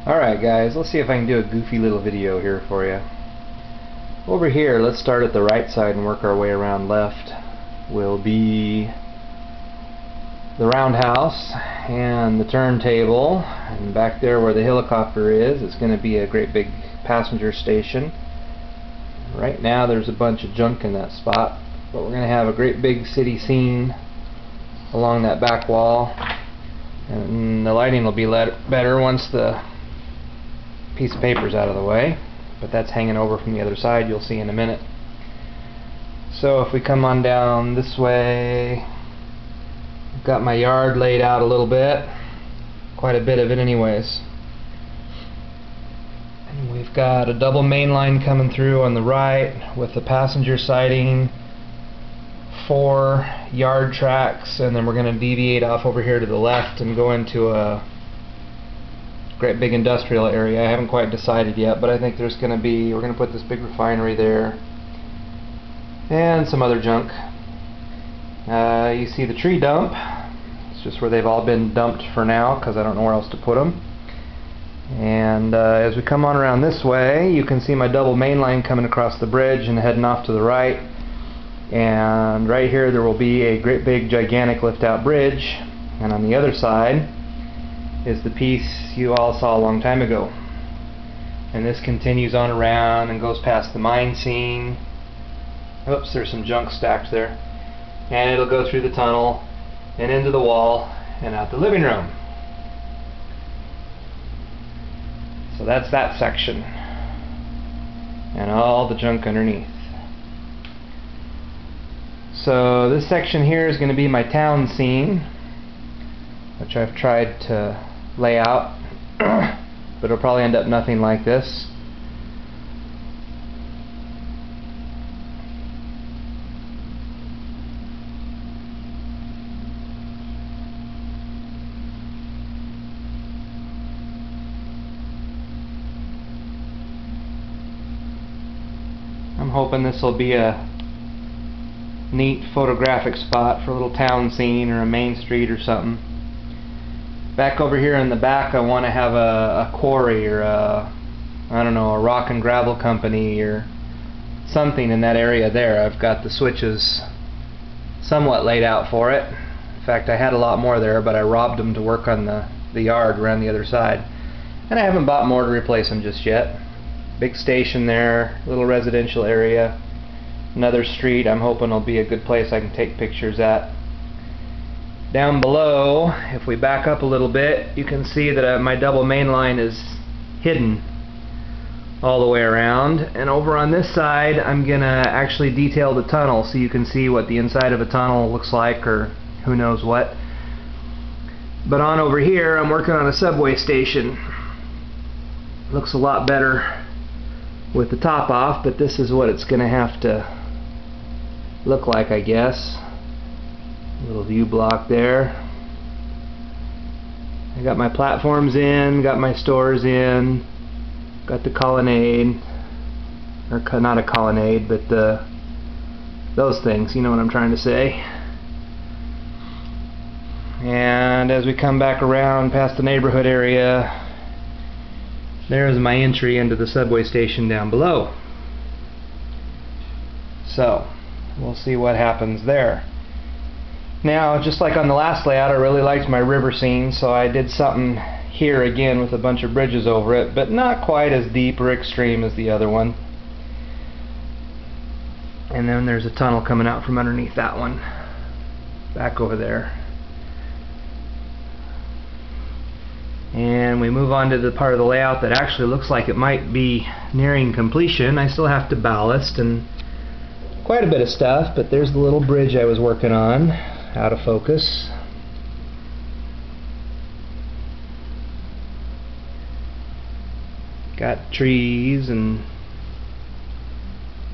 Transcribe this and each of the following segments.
Alright guys, let's see if I can do a goofy little video here for you. Over here, let's start at the right side and work our way around left. Will be the roundhouse and the turntable, and back there where the helicopter is, it's going to be a great big passenger station. Right now there's a bunch of junk in that spot, but we're going to have a great big city scene along that back wall, and the lighting will be better once the piece of paper's out of the way, but that's hanging over from the other side, you'll see in a minute. So if we come on down this way, I've got my yard laid out a little bit, quite a bit of it anyways. And we've got a double main line coming through on the right with the passenger siding, 4 yard tracks, and then we're going to deviate off over here to the left and go into a great big industrial area. I haven't quite decided yet, but I think there's going to be, we're going to put this big refinery there and some other junk. You see the tree dump. It's just where they've all been dumped for now because I don't know where else to put them. And as we come on around this way, you can see my double main line coming across the bridge and heading off to the right. And right here there will be a great big gigantic lift out bridge, and on the other side is the piece you all saw a long time ago. And this continues on around and goes past the mine scene. Oops, there's some junk stacked there. And it'll go through the tunnel and into the wall and out the living room. So that's that section. And all the junk underneath. So this section here is going to be my town scene, which I've tried to lay out, but it'll probably end up nothing like this. I'm hoping this will be a neat photographic spot for a little town scene or a main street or something. Back over here in the back I want to have a quarry or a, I don't know, a rock and gravel company or something in that area there. I've got the switches somewhat laid out for it. In fact, I had a lot more there, but I robbed them to work on the yard around the other side. And I haven't bought more to replace them just yet. Big station there, little residential area, another street. I'm hoping will be a good place I can take pictures at. Down below, if we back up a little bit, you can see that my double main line is hidden all the way around, and over on this side I'm gonna actually detail the tunnel so you can see what the inside of a tunnel looks like, or who knows what. But on over here I'm working on a subway station. Looks a lot better with the top off, but this is what it's gonna have to look like, I guess. Little view block there. I got my platforms in, got my stores in, got the colonnade, or not a colonnade, but those things, you know what I'm trying to say. And as we come back around past the neighborhood area, there's my entry into the subway station down below. So we'll see what happens there. Now, just like on the last layout, I really liked my river scene, so I did something here again with a bunch of bridges over it, but not quite as deep or extreme as the other one. And then there's a tunnel coming out from underneath that one, back over there. And we move on to the part of the layout that actually looks like it might be nearing completion. I still have to ballast and quite a bit of stuff, but there's the little bridge I was working on, out of focus. Got trees and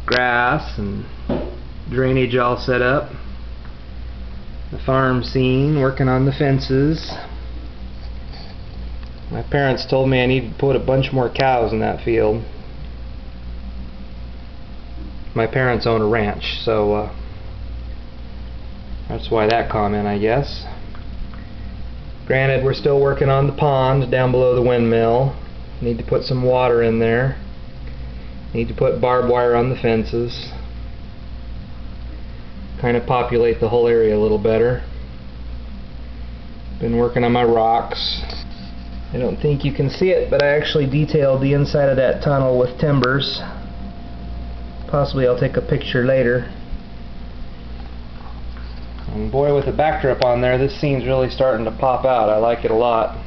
grass and drainage all set up. The farm scene, working on the fences. My parents told me I need to put a bunch more cows in that field. My parents own a ranch, so that's why that comment, I guess. Granted, we're still working on the pond down below the windmill. Need to put some water in there. Need to put barbed wire on the fences. Kind of populate the whole area a little better. Been working on my rocks. I don't think you can see it, but I actually detailed the inside of that tunnel with timbers. Possibly I'll take a picture later. And boy, with the backdrop on there, this scene's really starting to pop out. I like it a lot.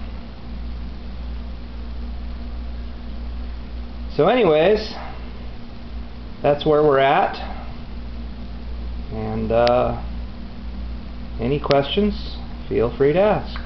So anyways, that's where we're at. And any questions, feel free to ask.